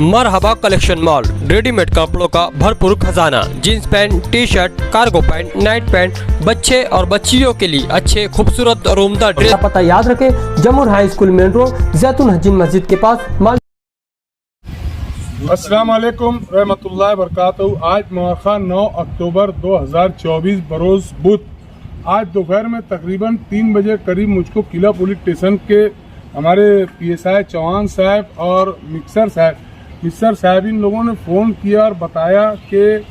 मरहबा collection mall, readymade कपड़ों का भरपूर खजाना, jeans pant, T shirt, cargo pant, night pant, बच्चे और बच्चियों के लिए अच्छे खूबसूरत और उम्दा ड्रेस। पता याद रखें, जमुर हाई स्कूल मेन रोड, जैतून हजीन मस्जिद के पास। अस्सलाम वालेकुम रहमतुल्लाहि बरकातहू। आज मौका 9 अक्टूबर 2024 बरोज बुध। आज दोपहर में तकरीबन 3 बजे करीब मुझको किला पुलिस स्टेशन के हमारे PSI चौहान साहब और मिक्सर साहब इन लोगों ने फ़ोन किया और बताया कि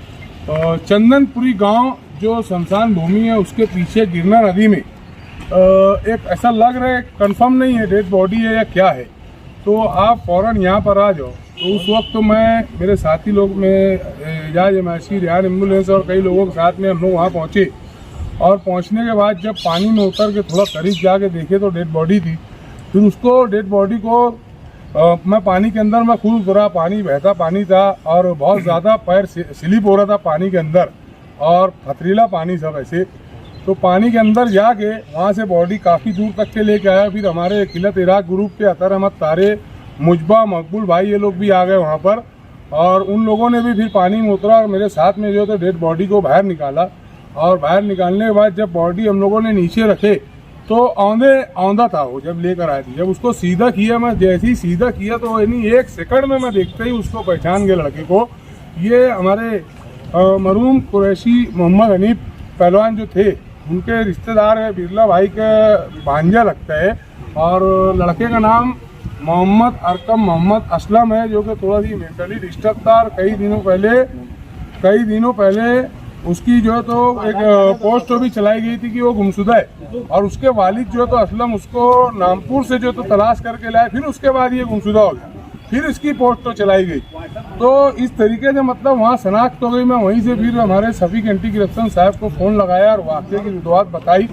चंदनपुरी गांव जो शमशान भूमि है उसके पीछे गिरना नदी में एक ऐसा लग रहा है, कंफर्म नहीं है डेड बॉडी है या क्या है, तो आप फ़ौरन यहाँ पर आ जाओ। तो उस वक्त तो मैं, मेरे साथी लोग में एजाज एमआईसी, रियान एम्बुलेंस और कई लोगों के साथ में हम लोग वहाँ पहुँचे। और पहुँचने के बाद जब पानी में उतर के थोड़ा करीब जाके देखे तो डेड बॉडी थी। फिर उसको डेड बॉडी को मैं पानी के अंदर मैं खुद उतरा, पानी बहता पानी था और बहुत ज़्यादा पैर स्लिप हो रहा था पानी के अंदर और पथरीला पानी सब ऐसे। तो पानी के अंदर जाके वहाँ से बॉडी काफ़ी दूर तक के लेके आया। फिर हमारे किलत इराक ग्रुप के अतर अहमद तारे, मुजबा, मकबूल भाई ये लोग भी आ गए वहाँ पर और उन लोगों ने भी फिर पानी में उतरा और मेरे साथ में जो तो डेड बॉडी को बाहर निकाला। और बाहर निकालने के बाद जब बॉडी हम लोगों ने नीचे रखे तो औंधा था वो, जब लेकर आए थे। जब उसको सीधा किया, मैं जैसे ही सीधा किया तो यानी 1 सेकंड में मैं देखते ही उसको पहचान गया लड़के को। ये हमारे मरूम कुरैशी मोहम्मद हनीफ पहलवान जो थे उनके रिश्तेदार है, बिरला भाई का भांजा लगता है। और लड़के का नाम मोहम्मद अरकम मोहम्मद असलम है, जो कि थोड़ा सी मेंटली डिस्टर्ब था। और कई दिनों पहले उसकी जो है तो एक पोस्ट भी चलाई गई थी कि वो गुमशुदा है। और उसके वालिद जो है तो असलम उसको नामपुर से जो तो तलाश करके लाए, फिर उसके बाद ये गुमशुदा हो गया, फिर इसकी पोस्ट तो चलाई गई। तो इस तरीके से मतलब वहाँ शनाख्त हो गई। मैं वहीं से फिर हमारे सफीक एंटी करप्शन साहब को फ़ोन लगाया और वाक़े की विदवात बताई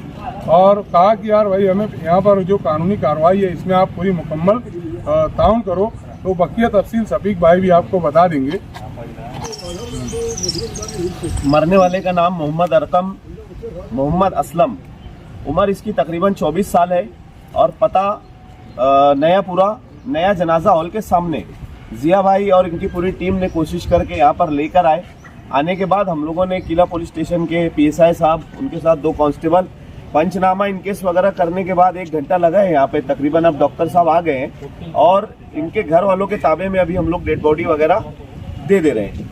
और कहा कि यार भाई हमें यहाँ पर जो कानूनी कार्रवाई है इसमें आप पूरी मुकम्मल ताउन करो। तो बकिया तफसील सफीक भाई भी आपको बता देंगे। मरने वाले का नाम मोहम्मद अरकम मोहम्मद असलम, उम्र इसकी तकरीबन 24 साल है और पता नया जनाजा हॉल के सामने। जिया भाई और इनकी पूरी टीम ने कोशिश करके यहाँ पर लेकर आए। आने के बाद हम लोगों ने किला पुलिस स्टेशन के PSI साहब, उनके साथ 2 कांस्टेबल, पंचनामा इनकेस वगैरह करने के बाद 1 घंटा लगा है यहाँ पे। तकरीबन अब डॉक्टर साहब आ गए हैं और इनके घर वालों के ताबे में अभी हम लोग डेड बॉडी वगैरह दे रहे हैं।